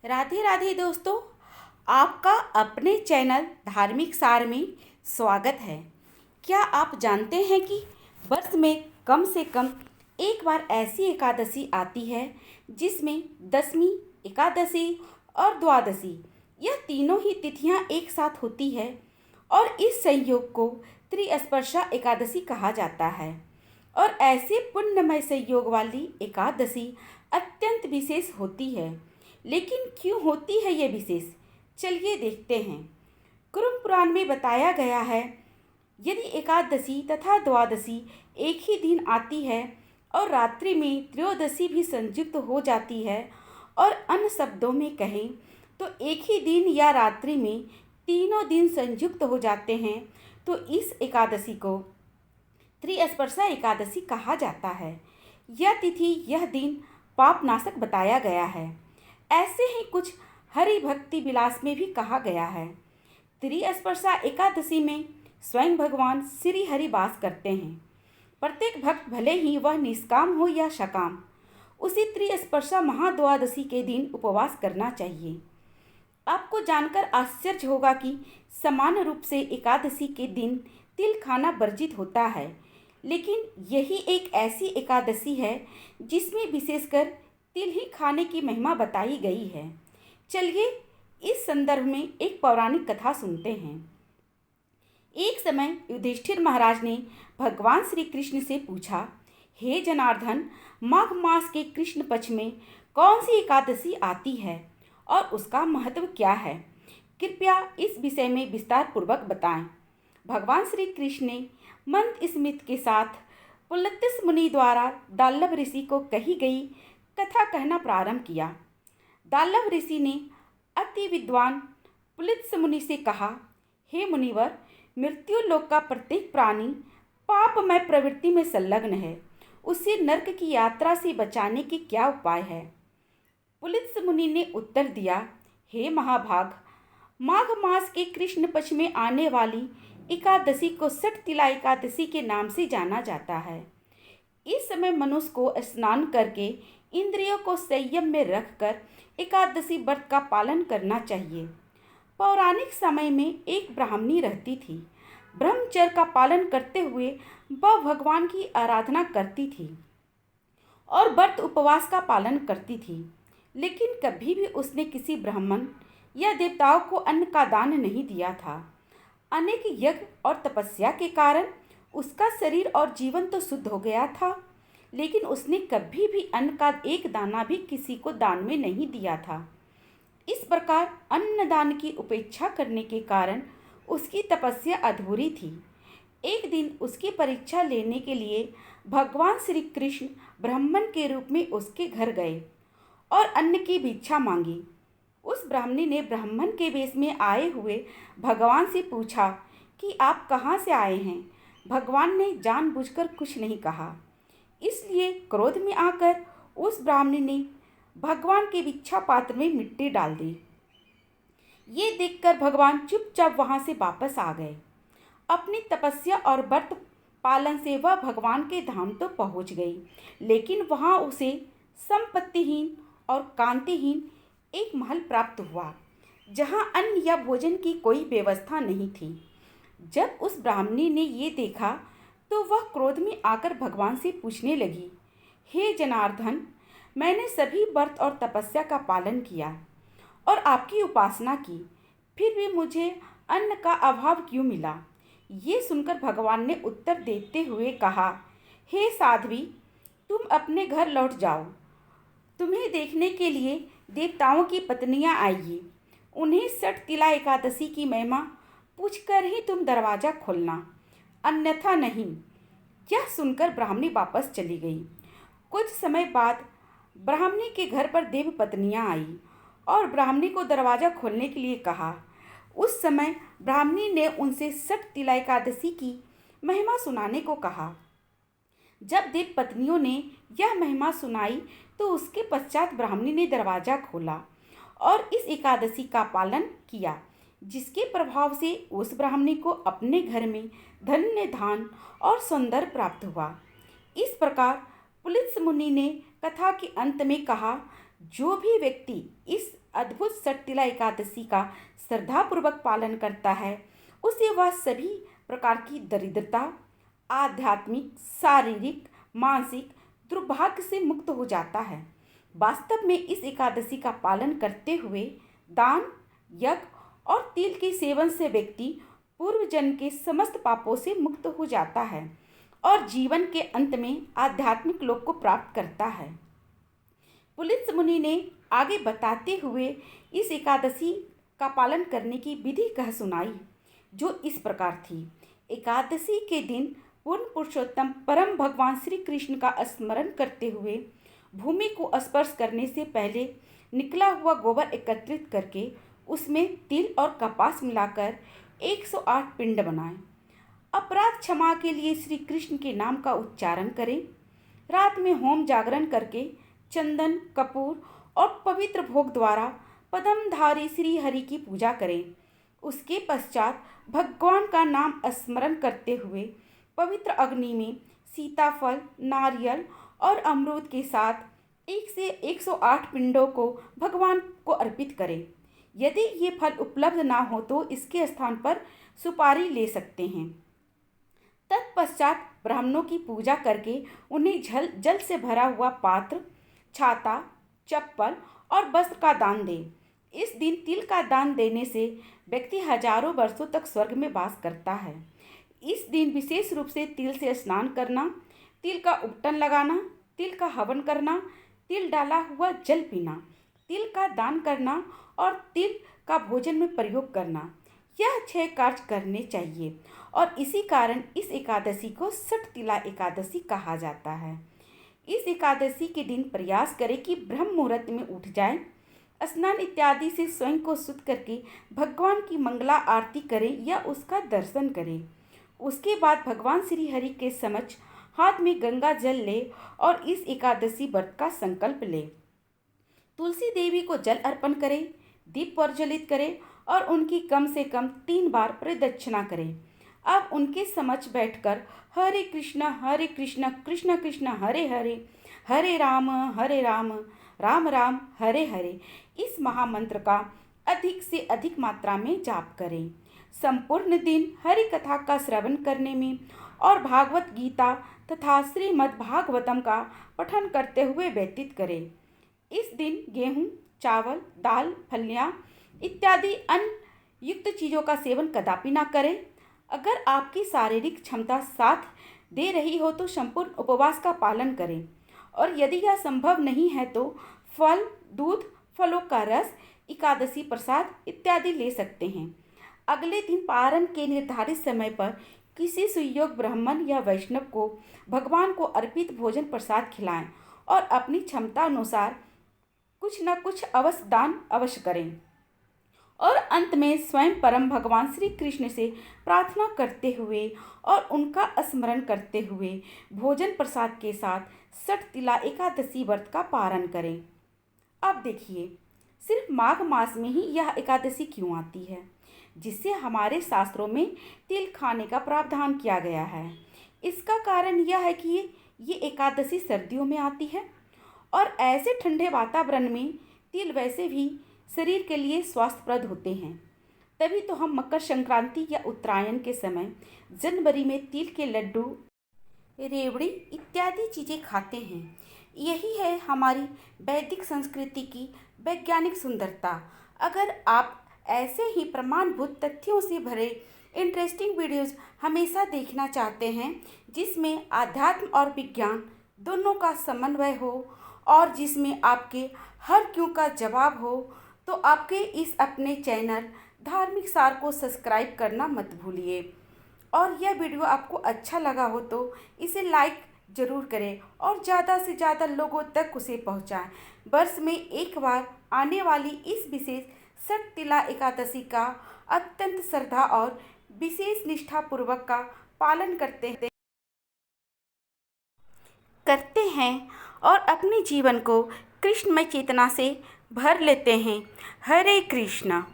राधे राधे दोस्तों, आपका अपने चैनल धार्मिक सार में स्वागत है। क्या आप जानते हैं कि वर्ष में कम से कम एक बार ऐसी एकादशी आती है जिसमें दशमी, एकादशी और द्वादशी यह तीनों ही तिथियां एक साथ होती है और इस संयोग को त्रिस्पर्शा एकादशी कहा जाता है। और ऐसे पुण्यमय संयोग वाली एकादशी अत्यंत विशेष होती है। लेकिन क्यों होती है ये विशेष, चलिए देखते हैं। कुरुम पुराण में बताया गया है, यदि एकादशी तथा द्वादशी एक ही दिन आती है और रात्रि में त्रयोदशी भी संयुक्त हो जाती है, और अन्य शब्दों में कहें तो एक ही दिन या रात्रि में तीनों दिन संयुक्त हो जाते हैं, तो इस एकादशी को त्रिस्पर्शा एकादशी कहा जाता है। यह तिथि, यह दिन पापनाशक बताया गया है। ऐसे ही कुछ हरि भक्ति विलास में भी कहा गया है। त्रिस्पर्शा एकादशी में स्वयं भगवान श्री हरि वास करते हैं। प्रत्येक भक्त, भले ही वह निष्काम हो या सकाम, उसी त्रिस्पर्शा महाद्वादशी के दिन उपवास करना चाहिए। आपको जानकर आश्चर्य होगा कि समान रूप से एकादशी के दिन तिल खाना वर्जित होता है, लेकिन यही एक ऐसी एकादशी है जिसमें विशेषकर तिल ही खाने की महिमा बताई गई है। चलिए इस संदर्भ में एक पौराणिक कथा सुनते हैं। एक समय युधिष्ठिर महाराज ने भगवान श्री कृष्ण से पूछा, हे जनार्दन, माघ मास के कृष्ण पक्ष में कौन सी एकादशी आती है और उसका महत्व क्या है? कृपया इस विषय में विस्तार पूर्वक बताएं। भगवान श्री कृष्ण ने मंद स्मित के साथ पुलत्स्य मुनि द्वारा दाल्लभ ऋषि को कही गई कथा कहना प्रारंभ किया। दाल्लभ ऋषि ने अति विद्वान पुलत्स्य मुनि से कहा, हे मुनिवर, मृत्यु लोक का प्रत्येक प्राणी पापमय प्रवृत्ति में संलग्न है। उसे नरक की यात्रा से बचाने के क्या उपाय है? पुलत्स्य मुनि ने उत्तर दिया, हे महाभाग, माघ मास के कृष्ण पक्ष में आने वाली एकादशी को सठ तिला एकादशी के नाम से जाना जाता है। इस समय मनुष्य को स्नान करके इंद्रियों को संयम में रखकर एकादशी व्रत का पालन करना चाहिए। पौराणिक समय में एक ब्राह्मणी रहती थी। ब्रह्मचर्य का पालन करते हुए वह भगवान की आराधना करती थी और व्रत उपवास का पालन करती थी, लेकिन कभी भी उसने किसी ब्राह्मण या देवताओं को अन्न का दान नहीं दिया था। अनेक यज्ञ और तपस्या के कारण उसका शरीर और जीवन तो शुद्ध हो गया था, लेकिन उसने कभी भी अन्न का एक दाना भी किसी को दान में नहीं दिया था। इस प्रकार अन्नदान की उपेक्षा करने के कारण उसकी तपस्या अधूरी थी। एक दिन उसकी परीक्षा लेने के लिए भगवान श्री कृष्ण ब्राह्मण के रूप में उसके घर गए और अन्न की भिक्षा मांगी। उस ब्राह्मणी ने ब्राह्मण के वेश में आए हुए भगवान से पूछा कि आप कहाँ से आए हैं? भगवान ने जानबूझकर कुछ नहीं कहा, इसलिए क्रोध में आकर उस ब्राह्मणी ने भगवान के भिक्षा पात्र में मिट्टी डाल दी। ये देखकर भगवान चुपचाप वहाँ से वापस आ गए। अपनी तपस्या और व्रत पालन से वह भगवान के धाम तो पहुँच गई, लेकिन वहाँ उसे संपत्तिहीन और कांतिहीन एक महल प्राप्त हुआ, जहाँ अन्न या भोजन की कोई व्यवस्था नहीं थी। जब उस ब्राह्मणी ने ये देखा तो वह क्रोध में आकर भगवान से पूछने लगी, हे जनार्दन, मैंने सभी व्रत और तपस्या का पालन किया और आपकी उपासना की, फिर भी मुझे अन्न का अभाव क्यों मिला? ये सुनकर भगवान ने उत्तर देते हुए कहा, हे साध्वी, तुम अपने घर लौट जाओ। तुम्हें देखने के लिए देवताओं की पत्नियां आएगी। उन्हें सठ तिला एकादशी की महिमा पूछकर ही तुम दरवाज़ा खोलना, अन्यथा नहीं। यह सुनकर ब्राह्मणी वापस चली गई। कुछ समय बाद ब्राह्मणी के घर पर देव पत्नियां आई और ब्राह्मणी को दरवाज़ा खोलने के लिए कहा। उस समय ब्राह्मणी ने उनसे सठ तिला एकादशी की महिमा सुनाने को कहा। जब देव पत्नियों ने यह महिमा सुनाई तो उसके पश्चात ब्राह्मणी ने दरवाज़ा खोला और इस एकादशी का पालन किया, जिसके प्रभाव से उस ब्राह्मणी को अपने घर में धन्य धान और सौंदर्य प्राप्त हुआ। इस प्रकार पुलत्स्य मुनि ने कथा के अंत में कहा, जो भी व्यक्ति इस अद्भुत षटतिला एकादशी का श्रद्धापूर्वक पालन करता है, उसे वह सभी प्रकार की दरिद्रता, आध्यात्मिक, शारीरिक, मानसिक दुर्भाग्य से मुक्त हो जाता है। वास्तव में इस एकादशी का पालन करते हुए दान, यज्ञ और तिल के सेवन से व्यक्ति पूर्व जन्म के समस्त पापों से मुक्त हो जाता है और जीवन के अंत में आध्यात्मिक लोक को प्राप्त करता है। पुलिस मुनि ने आगे बताते हुए इस एकादशी का पालन करने की विधि कह सुनाई, जो इस प्रकार थी। एकादशी के दिन पूर्ण पुरुषोत्तम परम भगवान श्री कृष्ण का स्मरण करते हुए भूमि को स्पर्श करने से पहले निकला हुआ गोबर एकत्रित करके उसमें तिल और कपास मिलाकर 108 पिंड बनाएं। अपराध क्षमा के लिए श्री कृष्ण के नाम का उच्चारण करें। रात में होम जागरण करके चंदन, कपूर और पवित्र भोग द्वारा पद्मधारी श्री हरि की पूजा करें। उसके पश्चात भगवान का नाम स्मरण करते हुए पवित्र अग्नि में सीताफल, नारियल और अमरूद के साथ 1 से 108 पिंडों को भगवान को अर्पित करें। यदि ये फल उपलब्ध ना हो तो इसके स्थान पर सुपारी ले सकते हैं। तत्पश्चात ब्राह्मणों की पूजा करके उन्हें जल से भरा हुआ पात्र, छाता, चप्पल और वस्त्र का दान दें। इस दिन तिल का दान देने से व्यक्ति हजारों वर्षों तक स्वर्ग में वास करता है। इस दिन विशेष रूप से तिल से स्नान करना, तिल का उपटन लगाना, तिल का हवन करना, तिल डाला हुआ जल पीना, तिल का दान करना और तिल का भोजन में प्रयोग करना, यह 6 कार्य करने चाहिए और इसी कारण इस एकादशी को षटतिला एकादशी कहा जाता है। इस एकादशी के दिन प्रयास करें कि ब्रह्म मुहूर्त में उठ जाएं, स्नान इत्यादि से स्वयं को शुद्ध करके भगवान की मंगला आरती करें या उसका दर्शन करें। उसके बाद भगवान श्री हरि के समक्ष हाथ में गंगा जल ले और इस एकादशी व्रत का संकल्प ले। तुलसी देवी को जल अर्पण करें, दीप प्रज्वलित करें और उनकी कम से कम 3 बार प्रदक्षिणा करें। अब उनके समक्ष बैठकर हरे कृष्ण कृष्ण कृष्ण हरे हरे, हरे राम राम राम हरे हरे इस महामंत्र का अधिक से अधिक मात्रा में जाप करें। संपूर्ण दिन हरि कथा का श्रवण करने में और भागवत गीता तथा श्रीमद् भागवतम का पठन करते हुए व्यतीत करें। इस दिन गेहूँ, चावल, दाल, फलियाँ इत्यादि अन्न युक्त चीज़ों का सेवन कदापि ना करें। अगर आपकी शारीरिक क्षमता साथ दे रही हो तो संपूर्ण उपवास का पालन करें और यदि यह संभव नहीं है तो फल, दूध, फलों का रस, एकादशी प्रसाद इत्यादि ले सकते हैं। अगले दिन पारण के निर्धारित समय पर किसी सुयोग्य ब्राह्मण या वैष्णव को भगवान को अर्पित भोजन प्रसाद खिलाएं और अपनी क्षमता अनुसार कुछ न कुछ अवश्य दान अवश्य करें। और अंत में स्वयं परम भगवान श्री कृष्ण से प्रार्थना करते हुए और उनका स्मरण करते हुए भोजन प्रसाद के साथ षटतिला एकादशी व्रत का पारण करें। अब देखिए, सिर्फ माघ मास में ही यह एकादशी क्यों आती है, जिससे हमारे शास्त्रों में तिल खाने का प्रावधान किया गया है। इसका कारण यह है कि ये एकादशी सर्दियों में आती है और ऐसे ठंडे वातावरण में तिल वैसे भी शरीर के लिए स्वास्थ्यप्रद होते हैं। तभी तो हम मकर संक्रांति या उत्तरायण के समय जनवरी में तिल के लड्डू, रेवड़ी इत्यादि चीज़ें खाते हैं। यही है हमारी वैदिक संस्कृति की वैज्ञानिक सुंदरता। अगर आप ऐसे ही प्रमाणभूत तथ्यों से भरे इंटरेस्टिंग वीडियोज़ हमेशा देखना चाहते हैं, जिसमें आध्यात्म और विज्ञान दोनों का समन्वय हो और जिसमें आपके हर क्यों का जवाब हो, तो आपके इस अपने चैनल धार्मिक सार को सब्सक्राइब करना मत भूलिए। और यह वीडियो आपको अच्छा लगा हो तो इसे लाइक ज़रूर करें और ज़्यादा से ज़्यादा लोगों तक उसे पहुंचाएं। वर्ष में एक बार आने वाली इस विशेष षटतिला एकादशी का अत्यंत श्रद्धा और विशेष निष्ठापूर्वक का पालन करते हैं और अपने जीवन को कृष्णमय चेतना से भर लेते हैं। हरे कृष्णा।